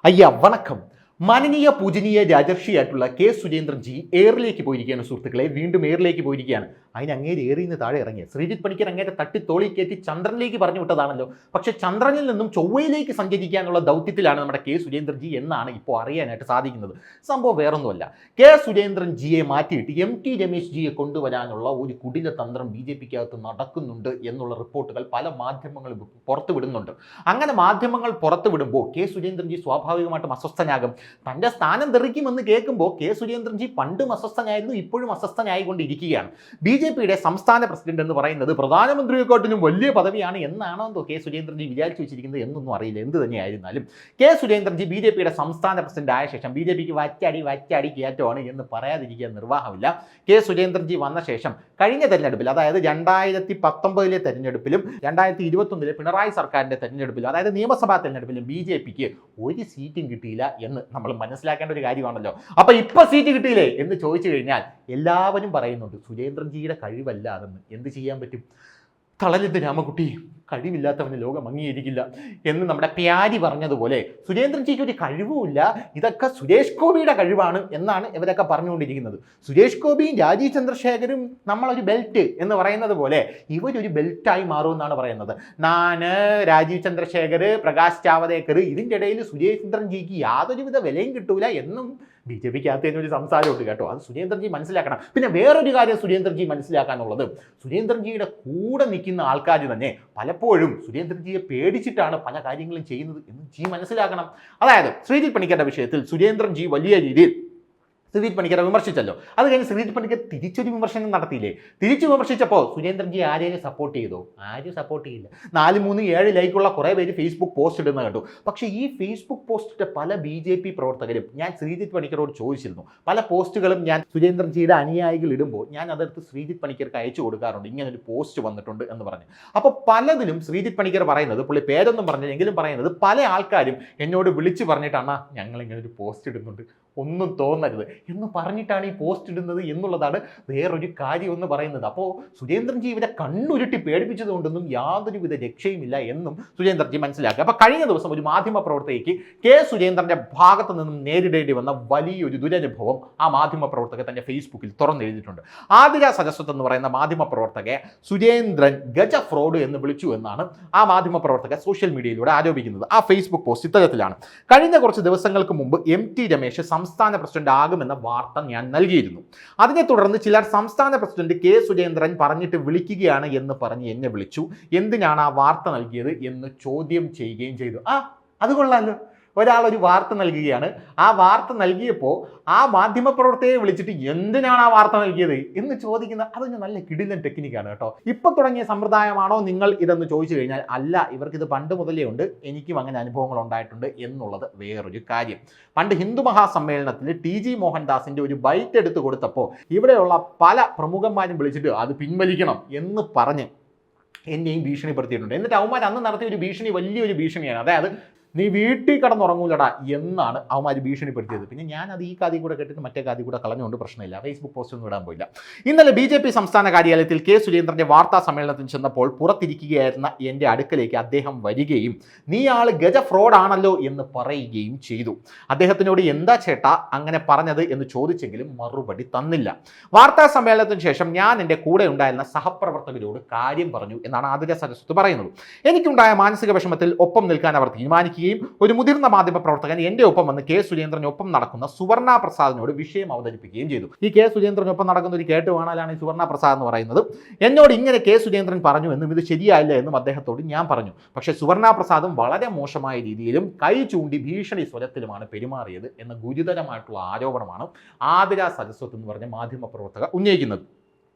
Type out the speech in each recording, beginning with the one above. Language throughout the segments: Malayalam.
അയ്യ വണക്കം. മാനനീയ പൂജനീയ രാജർഷിയായിട്ടുള്ള കെ സുരേന്ദ്രൻ ജി എയറിലേക്ക് പോയിരിക്കുകയാണ് സുഹൃത്തുക്കളെ. വീണ്ടും എയറിലേക്ക് പോയിരിക്കുകയാണ്. അതിന് അങ്ങേര് ഏറിയിൽ നിന്ന് താഴെ ഇറങ്ങി ശ്രീജിത്ത് പണിക്കർ അങ്ങേരെ തട്ടി തോളി കയറ്റി ചന്ദ്രനിലേക്ക് പറഞ്ഞു വിട്ടതാണല്ലോ. പക്ഷെ ചന്ദ്രനിൽ നിന്നും ചൊവ്വയിലേക്ക് സഞ്ചരിക്കാനുള്ള ദൗത്യത്തിലാണ് നമ്മുടെ കെ സുരേന്ദ്രൻ ജി എന്നാണ് ഇപ്പോൾ അറിയാനായിട്ട് സാധിക്കുന്നത്. സംഭവം വേറൊന്നുമല്ല, കെ സുരേന്ദ്രൻ ജിയെ മാറ്റിയിട്ട് MT രമേശ് ജിയെ കൊണ്ടുവരാനുള്ള ഒരു കുടില തന്ത്രം BJPക്കകത്ത് നടക്കുന്നുണ്ട് എന്നുള്ള റിപ്പോർട്ടുകൾ പല മാധ്യമങ്ങളും പുറത്തുവിടുന്നുണ്ട്. അങ്ങനെ മാധ്യമങ്ങൾ പുറത്തുവിടുമ്പോൾ കെ സുരേന്ദ്രൻ ജി സ്വാഭാവികമായിട്ടും അസ്വസ്ഥനാകും. തൻ്റെ സ്ഥാനം തെറിക്കുമെന്ന് കേൾക്കുമ്പോൾ കെ സുരേന്ദ്രൻ ജി പണ്ടും അസ്വസ്ഥനായിരുന്നു, ഇപ്പോഴും അസ്വസ്ഥനായിക്കൊണ്ടിരിക്കുകയാണ്. BJPയുടെ സംസ്ഥാന പ്രസിഡന്റ് എന്ന് പറയുന്നത് പ്രധാനമന്ത്രിയെക്കാട്ടിലും വലിയ പദവിയാണ് എന്നാണോ എന്തോ കെ സുരേന്ദ്രൻ ജി വിചാരിച്ചു വെച്ചിരിക്കുന്നത് എന്നൊന്നും അറിയില്ല. എന്ത് തന്നെയായിരുന്നാലും കെ സുരേന്ദ്രൻ ജി BJPയുടെ സംസ്ഥാന പ്രസിഡന്റ് ആയ ശേഷം BJPക്ക് വറ്റാടി കയറ്റമാണ് എന്ന് പറയാതിരിക്കാൻ നിർവാഹമില്ല. കെ സുരേന്ദ്രൻ ജി വന്ന ശേഷം കഴിഞ്ഞ തെരഞ്ഞെടുപ്പിൽ, അതായത് 2019 തെരഞ്ഞെടുപ്പിലും 2021 പിണറായി സർക്കാരിന്റെ തെരഞ്ഞെടുപ്പിലും, അതായത് നിയമസഭാ തെരഞ്ഞെടുപ്പിലും BJPക്ക് ഒരു സീറ്റും കിട്ടിയില്ല എന്ന് നമ്മൾ മനസ്സിലാക്കേണ്ട ഒരു കാര്യമാണല്ലോ. അപ്പൊ ഇപ്പൊ സീറ്റ് കിട്ടിയില്ലേ എന്ന് ചോദിച്ചു കഴിഞ്ഞാൽ എല്ലാവരും പറയുന്നുണ്ട് സുരേന്ദ്രൻ ജിയുടെ കഴിവല്ല അതെന്ന്. എന്ത് ചെയ്യാൻ പറ്റും? തളരുത് രാമകുട്ടി, കഴിവില്ലാത്തവന് ലോകം അംഗീകരിക്കില്ല എന്ന് നമ്മുടെ പ്യാരി പറഞ്ഞതുപോലെ സുരേന്ദ്രൻ ജിക്ക് ഒരു കഴിവുമില്ല, ഇതൊക്കെ സുരേഷ് ഗോപിയുടെ കഴിവാണ് എന്നാണ് ഇവരൊക്കെ പറഞ്ഞുകൊണ്ടിരിക്കുന്നത്. സുരേഷ് ഗോപിയും രാജീവ് ചന്ദ്രശേഖരും നമ്മളൊരു ബെൽറ്റ് എന്ന് പറയുന്നത് പോലെ ഇവരൊരു ബെൽറ്റായി മാറുമെന്നാണ് പറയുന്നത്. നാന്, രാജീവ് ചന്ദ്രശേഖർ, പ്രകാശ് ജാവദേക്കർ, ഇതിൻ്റെ ഇടയിൽ സുരേന്ദ്രൻ ജിക്ക് യാതൊരുവിധ വിലയും കിട്ടൂല എന്നും BJPക്കകത്ത് തന്നെ ഒരു സംസാരമുണ്ട് കേട്ടോ. അത് സുരേന്ദ്രൻ ജി മനസ്സിലാക്കണം. പിന്നെ വേറൊരു കാര്യം സുരേന്ദ്രൻ ജി മനസ്സിലാക്കാനുള്ളത്, സുരേന്ദ്രൻ ജിയുടെ കൂടെ നിൽക്കുന്ന ആൾക്കാർ തന്നെ പലപ്പോഴും സുരേന്ദ്രൻ ജിയെ പേടിച്ചിട്ടാണ് പല കാര്യങ്ങളും ചെയ്യുന്നത് എന്ന് ജി മനസ്സിലാക്കണം. അതായത് ശ്രീജിത്ത് പണിക്കരുടെ വിഷയത്തിൽ സുരേന്ദ്രൻ ജി വലിയ രീതിയിൽ ശ്രീജിത്ത് പണിക്കരെ വിമർശിച്ചല്ലോ. അത് കഴിഞ്ഞ് ശ്രീജിത്ത് പണിക്കർ തിരിച്ചൊരു വിമർശനം നടത്തിയില്ലേ? തിരിച്ചു വിമർശിച്ചപ്പോൾ സുരേന്ദ്രൻ ജി ആരെയും സപ്പോർട്ട് ചെയ്തോ? ആരും സപ്പോർട്ട് ചെയ്യില്ല. 4, 3, 7 ലൈക്കുള്ള കുറേ പേര് ഫേസ്ബുക്ക് പോസ്റ്റ് ഇടുന്ന കണ്ടു. പക്ഷേ ഈ ഫേസ്ബുക്ക് പോസ്റ്റിട്ട പല BJP പ്രവർത്തകരും ഞാൻ ശ്രീജിത്ത് പണിക്കരോട് ചോദിച്ചിരുന്നു. പല പോസ്റ്റുകളും ഞാൻ സുരേന്ദ്രൻ ജിയുടെ അനുയായികൾ ഇടുമ്പോൾ ഞാൻ അതെടുത്ത് ശ്രീജിത്ത് പണിക്കർക്ക് അയച്ചു കൊടുക്കാറുണ്ട്, ഇങ്ങനൊരു പോസ്റ്റ് വന്നിട്ടുണ്ട് എന്ന് പറഞ്ഞ്. അപ്പോൾ പലതിലും ശ്രീജിത്ത് പണിക്കർ പറയുന്നത്, പുള്ളി പേരൊന്നും പറഞ്ഞില്ലെങ്കിലും പറയുന്നത്, പല ആൾക്കാരും എന്നോട് വിളിച്ച് പറഞ്ഞിട്ടാണ് ഞങ്ങളിങ്ങനൊരു പോസ്റ്റ് ഇടുന്നുണ്ട്, ഒന്നും തോന്നരുത് എന്ന് പറഞ്ഞിട്ടാണ് ഈ പോസ്റ്റ് ഇടുന്നത് എന്നുള്ളതാണ് വേറൊരു കാര്യം എന്ന് പറയുന്നത്. അപ്പോൾ സുരേന്ദ്രൻ ജി ഇവരെ കണ്ണുരുട്ടി പേടിപ്പിച്ചത് കൊണ്ടൊന്നും യാതൊരുവിധ രക്ഷയുമില്ല എന്നും സുരേന്ദ്രൻ ജി മനസ്സിലാക്കുക. അപ്പോൾ കഴിഞ്ഞ ദിവസം ഒരു മാധ്യമ പ്രവർത്തകയ്ക്ക് കെ സുരേന്ദ്രൻ്റെ ഭാഗത്ത് നിന്നും നേരിടേണ്ടി വന്ന വലിയൊരു ദുരനുഭവം ആ മാധ്യമ പ്രവർത്തക തൻ്റെ ഫേസ്ബുക്കിൽ തുറന്നെഴുതിയിട്ടുണ്ട്. ആതിര സരസ്വത്ത് എന്ന് പറയുന്ന മാധ്യമ പ്രവർത്തകയെ സുരേന്ദ്രൻ ഗജ ഫ്രോഡ് എന്ന് വിളിച്ചു എന്നാണ് ആ മാധ്യമ പ്രവർത്തക സോഷ്യൽ മീഡിയയിലൂടെ ആരോപിക്കുന്നത്. ആ ഫേസ്ബുക്ക് പോസ്റ്റ് ഇത്തരത്തിലാണ്: കഴിഞ്ഞ കുറച്ച് ദിവസങ്ങൾക്ക് മുമ്പ് MT രമേശ് സംസ്ഥാന പ്രസിഡന്റ് ആകുമെന്ന വാർത്ത ഞാൻ നൽകിയിരുന്നു. അതിനെ തുടർന്ന് ചിലർ സംസ്ഥാന പ്രസിഡന്റ് കെ സുരേന്ദ്രൻ പറഞ്ഞിട്ട് വിളിക്കുകയാണ് എന്ന് പറഞ്ഞ് എന്നെ വിളിച്ചു. എന്തിനാണ് ആ വാർത്ത നൽകിയത് എന്ന് ചോദ്യം ചെയ്യുകയും ചെയ്തു. അത് കൊള്ളാമല്ലോ, ഒരാളൊരു വാർത്ത നൽകുകയാണ്. ആ വാർത്ത നൽകിയപ്പോൾ ആ മാധ്യമപ്രവർത്തകയെ വിളിച്ചിട്ട് എന്തിനാണ് ആ വാർത്ത നൽകിയത് എന്ന് ചോദിക്കുന്ന അതൊരു നല്ല കിടിലൻ ടെക്നിക്കാണ് കേട്ടോ. ഇപ്പം തുടങ്ങിയ സമ്പ്രദായമാണോ നിങ്ങൾ ഇതെന്ന് ചോദിച്ചു കഴിഞ്ഞാൽ അല്ല, ഇവർക്കിത് പണ്ട് മുതലേ ഉണ്ട്, എനിക്കും അങ്ങനെ അനുഭവങ്ങൾ ഉണ്ടായിട്ടുണ്ട് എന്നുള്ളത് വേറൊരു കാര്യം. പണ്ട് ഹിന്ദു മഹാസമ്മേളനത്തിൽ TG മോഹൻദാസിൻ്റെ ഒരു ബൈറ്റ് എടുത്ത് കൊടുത്തപ്പോൾ ഇവിടെയുള്ള പല പ്രമുഖന്മാരും വിളിച്ചിട്ട് അത് പിൻവലിക്കണം എന്ന് പറഞ്ഞ് എന്നെയും ഭീഷണിപ്പെടുത്തിയിട്ടുണ്ട്. എന്നിട്ട് അവന്മാർ അന്ന് നടത്തിയ ഒരു ഭീഷണി വലിയൊരു ഭീഷണിയാണ്. അതായത് നീ വീട്ടിൽ കിടന്നുറങ്ങൂലടാ എന്നാണ് അവന്മാർ ഭീഷണിപ്പെടുത്തിയത്. പിന്നെ ഞാൻ അത് ഈ കാര്യം കൂടെ കേട്ടിട്ട് മറ്റേ കാര്യം കൂടെ കളഞ്ഞുകൊണ്ട് പ്രശ്നമില്ല, ഫേസ്ബുക്ക് പോസ്റ്റ് ഒന്നും ഇടാൻ പോയില്ല. ഇന്നലെ BJP സംസ്ഥാന കാര്യാലയത്തിൽ കെ സുരേന്ദ്രൻ്റെ വാർത്താ സമ്മേളനത്തിൽ ചെന്നപ്പോൾ പുറത്തിരിക്കുകയായിരുന്ന എൻ്റെ അടുക്കലേക്ക് അദ്ദേഹം വരികയും നീ ആൾ ഗജ ഫ്രോഡ് ആണല്ലോ എന്ന് പറയുകയും ചെയ്തു. അദ്ദേഹത്തിനോട് എന്താ ചേട്ടാ അങ്ങനെ പറഞ്ഞത് എന്ന് ചോദിച്ചെങ്കിലും മറുപടി തന്നില്ല. വാർത്താ സമ്മേളനത്തിന് ശേഷം ഞാൻ എൻ്റെ കൂടെ ഉണ്ടായിരുന്ന സഹപ്രവർത്തകരോട് കാര്യം പറഞ്ഞു എന്നാണ് ആതിര സരസ്വത്ത് പറയുന്നത്. എനിക്കുണ്ടായ മാനസിക വിഷമത്തിൽ ഒപ്പം നിൽക്കാൻ അവർ തീരുമാനിക്കുകയും ഒരു മുതിർന്ന മാധ്യമ പ്രവർത്തകൻ എൻ്റെ ഒപ്പം വന്ന് കെ സുരേന്ദ്രനൊപ്പം നടക്കുന്ന സുവർണ പ്രസാദിനോട് വിഷയം അവതരിപ്പിക്കുകയും ചെയ്തു. ഈ കെ സുരേന്ദ്രനൊപ്പം നടക്കുന്ന ഒരു കേട്ടുവാണാലാണ് ഈ സുവർണ പ്രസാദ് എന്ന് പറയുന്നത്. എന്നോട് ഇങ്ങനെ കെ സുരേന്ദ്രൻ പറഞ്ഞു എന്നും ഇത് ശരിയായില്ല എന്നും അദ്ദേഹത്തോട് ഞാൻ പറഞ്ഞു. പക്ഷേ സുവർണ പ്രസാദും വളരെ മോശമായ രീതിയിലും കൈ ചൂണ്ടി ഭീഷണി സ്വരത്തിലുമാണ് പെരുമാറിയത് എന്ന ഗുരുതരമായിട്ടുള്ള ആരോപണമാണ് ആതിര സരസ്വത്ത് എന്ന് പറഞ്ഞ മാധ്യമ പ്രവർത്തക ഉന്നയിക്കുന്നത്.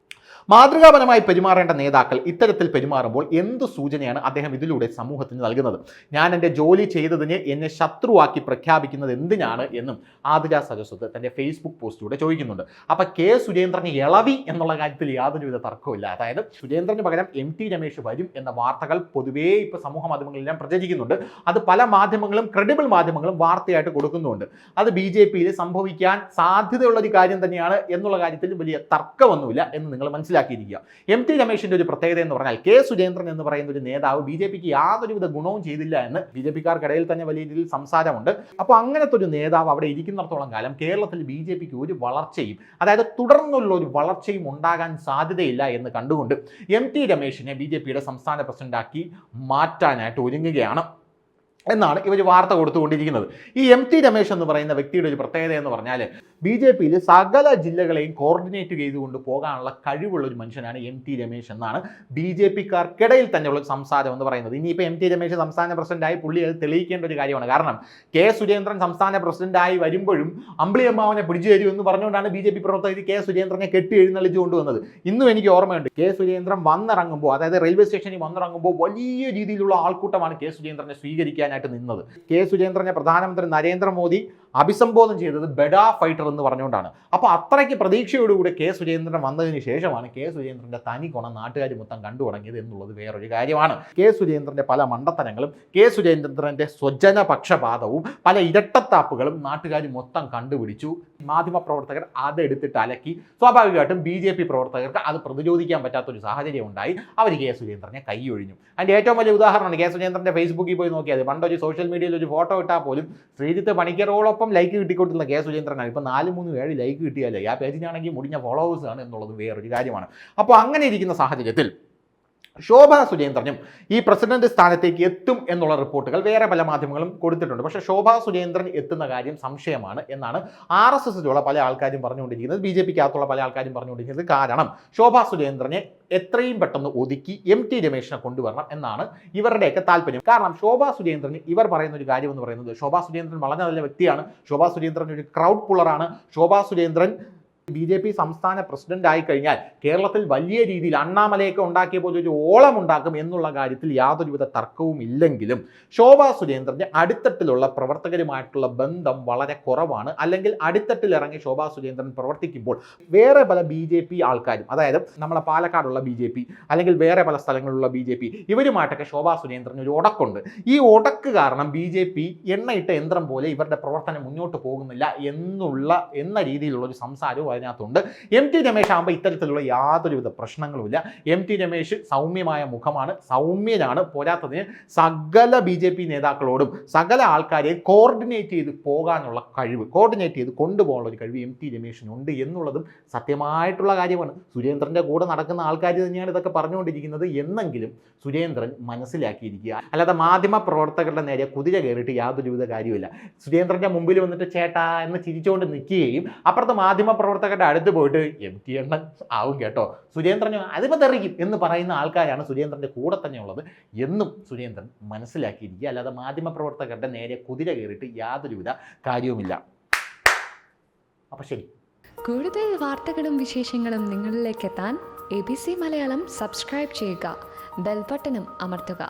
മാതൃകാപരമായി പെരുമാറേണ്ട നേതാക്കൾ ഇത്തരത്തിൽ പെരുമാറുമ്പോൾ എന്ത് സൂചനയാണ് അദ്ദേഹം ഇതിലൂടെ സമൂഹത്തിന് നൽകുന്നത്? ഞാൻ എൻ്റെ ജോലി ചെയ്തതിന് എന്നെ ശത്രുവാക്കി പ്രഖ്യാപിക്കുന്നത് എന്തിനാണ് എന്നും ആതിര സരസ്വത്ത് തൻ്റെ ഫേസ്ബുക്ക് പോസ്റ്റിലൂടെ ചോദിക്കുന്നുണ്ട്. അപ്പോൾ കെ സുരേന്ദ്രന് ഇളവി എന്നുള്ള കാര്യത്തിൽ യാതൊരുവിധ തർക്കമില്ല. അതായത് സുരേന്ദ്രന് പകരം MT രമേശ് വരും എന്ന വാർത്തകൾ പൊതുവേ ഇപ്പോൾ സമൂഹ മാധ്യമങ്ങളിലെല്ലാം പ്രചരിക്കുന്നുണ്ട്. അത് പല മാധ്യമങ്ങളും, ക്രെഡിബിൾ മാധ്യമങ്ങളും വാർത്തയായിട്ട് കൊടുക്കുന്നുണ്ട്. അത് BJPയിൽ സംഭവിക്കാൻ സാധ്യതയുള്ള ഒരു കാര്യം തന്നെയാണ് എന്നുള്ള കാര്യത്തിൽ വലിയ തർക്കമൊന്നുമില്ല എന്ന് നിങ്ങൾ മനസ്സിലാക്കിയിരിക്കുക. MT രമേശിന്റെ ഒരു പ്രത്യേകത എന്ന് പറഞ്ഞാൽ കെ സുരേന്ദ്രൻ എന്ന് പറയുന്ന ഒരു നേതാവ് BJPക്ക് യാതൊരുവിധ ഗുണവും ചെയ്തില്ല എന്ന് BJPക്കാർക്കിടയിൽ തന്നെ വലിയ രീതിയിൽ സംസാരമുണ്ട്. അപ്പോൾ അങ്ങനത്തെ ഒരു നേതാവ് അവിടെ ഇരിക്കുന്നിടത്തോളം കാലം കേരളത്തിൽ BJPക്ക് ഒരു വളർച്ചയും, അതായത് തുടർന്നുള്ള ഒരു വളർച്ചയും ഉണ്ടാകാൻ സാധ്യതയില്ല എന്ന് കണ്ടുകൊണ്ട് MT രമേശിനെ BJPയുടെ സംസ്ഥാന പ്രസിഡന്റാക്കി മാറ്റാനായിട്ട് ഒരുങ്ങുകയാണ് എന്നാണ് ഇവർ വാർത്ത കൊടുത്തുകൊണ്ടിരിക്കുന്നത്. ഈ MT രമേശ് എന്ന് പറയുന്ന വ്യക്തിയുടെ ഒരു പ്രത്യേകത എന്ന് പറഞ്ഞാൽ BJPയിൽ സകല ജില്ലകളെയും കോർഡിനേറ്റ് ചെയ്തുകൊണ്ട് പോകാനുള്ള കഴിവുള്ള ഒരു മനുഷ്യനാണ് MT രമേശ് എന്നാണ് BJPക്കാർക്കിടയിൽ തന്നെയുള്ള ഒരു സംസാരം എന്ന് പറയുന്നത്. ഇനിയിപ്പോൾ MT രമേശ് സംസ്ഥാന പ്രസിഡന്റായി പുള്ളി അത് തെളിയിക്കേണ്ട ഒരു കാര്യമാണ്. കാരണം കെ സുരേന്ദ്രൻ സംസ്ഥാന പ്രസിഡന്റായി വരുമ്പോഴും അമ്പിളിയമ്മാവനെ പിടിച്ചു തരൂ എന്ന് പറഞ്ഞുകൊണ്ടാണ് BJP പ്രവർത്തകർ കെ സുരേന്ദ്രനെ കെട്ടി എഴുന്നള്ളിച്ചു കൊണ്ടുവന്നത്. ഇന്നും എനിക്ക് ഓർമ്മയുണ്ട്, കെ സുരേന്ദ്രൻ വന്നിറങ്ങുമ്പോൾ, അതായത് റെയിൽവേ സ്റ്റേഷനിൽ വന്നിറങ്ങുമ്പോൾ വലിയ രീതിയിലുള്ള ആൾക്കൂട്ടമാണ് കെ സുരേന്ദ്രനെ സ്വീകരിക്കാനായിട്ട് നിന്നത്. കെ സുരേന്ദ്രനെ പ്രധാനമന്ത്രി നരേന്ദ്രമോദി അഭിസംബോധന ചെയ്തത് ബെഡാ ഫൈറ്റർ എന്ന് പറഞ്ഞുകൊണ്ടാണ്. അപ്പോൾ അത്രയ്ക്ക് പ്രതീക്ഷയോടുകൂടി കെ സുരേന്ദ്രൻ വന്നതിന് ശേഷമാണ് കെ സുരേന്ദ്രന്റെ തനി ഗുണം നാട്ടുകാർ മൊത്തം കണ്ടു തുടങ്ങിയത് എന്നുള്ളത് വേറൊരു കാര്യമാണ്. കെ സുരേന്ദ്രന്റെ പല മണ്ടത്തരങ്ങളും, കെ സുരേന്ദ്രന്റെ സ്വജന പക്ഷപാതവും, പല ഇരട്ടത്താപ്പുകളും നാട്ടുകാർ മൊത്തം കണ്ടുപിടിച്ചു. മാധ്യമപ്രവർത്തകർ അതെടുത്തിട്ട് അലക്കി. സ്വാഭാവികമായിട്ടും BJP പ്രവർത്തകർക്ക് അത് പ്രതിരോധിക്കാൻ പറ്റാത്തൊരു സാഹചര്യം ഉണ്ടായി. അവർ കെ സുരേന്ദ്രനെ കൈയൊഴിഞ്ഞു. അതിൻ്റെ ഏറ്റവും വലിയ ഉദാഹരണമാണ് കെ സുരേന്ദ്രന്റെ ഫേസ്ബുക്കിൽ പോയി നോക്കിയത്. പണ്ടൊരു സോഷ്യൽ മീഡിയയിൽ ഒരു ഫോട്ടോ ഇട്ടാൽ പോലും ശ്രീജിത്ത് പണിക്കരോളം ലൈക്ക് കിട്ടിക്കൊണ്ടിരുന്ന കെ സുരേന്ദ്രനാണ് ഇപ്പോൾ 4-3-7 ലൈക്ക് കിട്ടിയാലേ ആ പേജിനാണെങ്കിൽ മുടിഞ്ഞ ഫോളോവേഴ്സ് ആണ് എന്നുള്ളത് വേറൊരു കാര്യമാണ്. അപ്പോൾ അങ്ങനെ ഇരിക്കുന്ന സാഹചര്യത്തിൽ ശോഭാ സുരേന്ദ്രനും ഈ പ്രസിഡന്റ് സ്ഥാനത്തേക്ക് എത്തും എന്നുള്ള റിപ്പോർട്ടുകൾ വേറെ പല മാധ്യമങ്ങളും കൊടുത്തിട്ടുണ്ട്. പക്ഷേ ശോഭാ സുരേന്ദ്രൻ എത്തുന്ന കാര്യം സംശയമാണ് എന്നാണ് RSSലുള്ള പല ആൾക്കാരും പറഞ്ഞുകൊണ്ടിരിക്കുന്നത്, BJPക്കകത്തുള്ള പല ആൾക്കാരും പറഞ്ഞുകൊണ്ടിരിക്കുന്നത്. കാരണം ശോഭാ സുരേന്ദ്രനെ എത്രയും പെട്ടെന്ന് ഒതുക്കി MT രമേശിനെ കൊണ്ടുവരണം എന്നാണ് ഇവരുടെയൊക്കെ താല്പര്യം. കാരണം ശോഭാ സുരേന്ദ്രന് ഇവർ പറയുന്ന ഒരു കാര്യം എന്ന് പറയുന്നത്, ശോഭാ സുരേന്ദ്രൻ വളരെ നല്ല വ്യക്തിയാണ്, ശോഭാ സുരേന്ദ്രൻ ഒരു ക്രൗഡ് പുള്ളറാണ്, ശോഭാ സുരേന്ദ്രൻ BJP സംസ്ഥാന പ്രസിഡന്റ് ആയി കഴിഞ്ഞാൽ കേരളത്തിൽ വലിയ രീതിയിൽ അണ്ണാമലയൊക്കെ ഉണ്ടാക്കിയ പോലെ ഒരു ഓളം ഉണ്ടാക്കും എന്നുള്ള കാര്യത്തിൽ യാതൊരുവിധ തർക്കവും ഇല്ലെങ്കിലും ശോഭാ സുരേന്ദ്രന്റെ അടിത്തട്ടിലുള്ള പ്രവർത്തകരുമായിട്ടുള്ള ബന്ധം വളരെ കുറവാണ്. അല്ലെങ്കിൽ അടിത്തട്ടിൽ ഇറങ്ങി ശോഭാ സുരേന്ദ്രൻ പ്രവർത്തിക്കുമ്പോൾ വേറെ പല BJP ആൾക്കാരും, അതായത് നമ്മളെ പാലക്കാടുള്ള BJP അല്ലെങ്കിൽ വേറെ പല സ്ഥലങ്ങളിലുള്ള BJP, ഇവരുമായിട്ടൊക്കെ ശോഭാ സുരേന്ദ്രന് ഒരു ഉടക്കുണ്ട്. ഈ ഉടക്ക് കാരണം BJP എണ്ണയിട്ട യന്ത്രം പോലെ ഇവരുടെ പ്രവർത്തനം മുന്നോട്ട് പോകുന്നില്ല എന്ന രീതിയിലുള്ള ഒരു സംസാരവും അതിനകത്തുണ്ട്. MT രമേശ് ആകുമ്പോൾ ഇത്തരത്തിലുള്ള യാതൊരുവിധ പ്രശ്നങ്ങളുമില്ല. MT രമേശ് സൗമ്യമായ മുഖമാണ്, സൗമ്യനാണ്. പോരാത്തതിന് സകല BJP നേതാക്കളോടും സകല ആൾക്കാരെയും കോർഡിനേറ്റ് ചെയ്ത് പോകാനുള്ള കഴിവ്, കോർഡിനേറ്റ് ചെയ്ത് കൊണ്ടുപോകാനുള്ള ഒരു കഴിവ് MT രമേശിനുണ്ട് എന്നുള്ളതും സത്യമായിട്ടുള്ള കാര്യമാണ്. സുരേന്ദ്രൻ്റെ കൂടെ നടക്കുന്ന ആൾക്കാർ തന്നെയാണ് ഇതൊക്കെ പറഞ്ഞുകൊണ്ടിരിക്കുന്നത് എന്നെങ്കിലും സുരേന്ദ്രൻ മനസ്സിലാക്കിയിരിക്കുക. അല്ലാതെ മാധ്യമ പ്രവർത്തകരുടെ നേരെ കുതിര കയറിയിട്ട് യാതൊരുവിധ കാര്യമില്ല. സുരേന്ദ്രൻ്റെ മുമ്പിൽ വന്നിട്ട് ചേട്ടാ എന്ന് ചിരിച്ചുകൊണ്ട് നിൽക്കുകയും അപ്പുറത്തെ മാധ്യമ പ്രവർത്തകരുടെ അടുത്ത് പോയിട്ട് MT എണ്ണൻ ആവും കേട്ടോ, സുരേന്ദ്രനും അതിപ്പോൾ തെറിക്കും എന്ന് പറയുന്ന ആൾക്കാരാണ് സുരേന്ദ്രൻ്റെ കൂടെ തന്നെ ഉള്ളത് എന്നും സുരേന്ദ്രൻ മനസ്സിലാക്കിയിരിക്കുക. അല്ലാതെ മാധ്യമപ്രവർത്തകരുടെ നേരെ കുതിര കയറിയിട്ട് യാതൊരുവിധ കാര്യവുമില്ല. അപ്പം ശരി. കൂടുതൽ വാർത്തകളും വിശേഷങ്ങളും നിങ്ങളിലേക്ക് എത്താൻ ABC മലയാളം സബ്സ്ക്രൈബ് ചെയ്യുക, ബെൽ ബട്ടണും അമർത്തുക.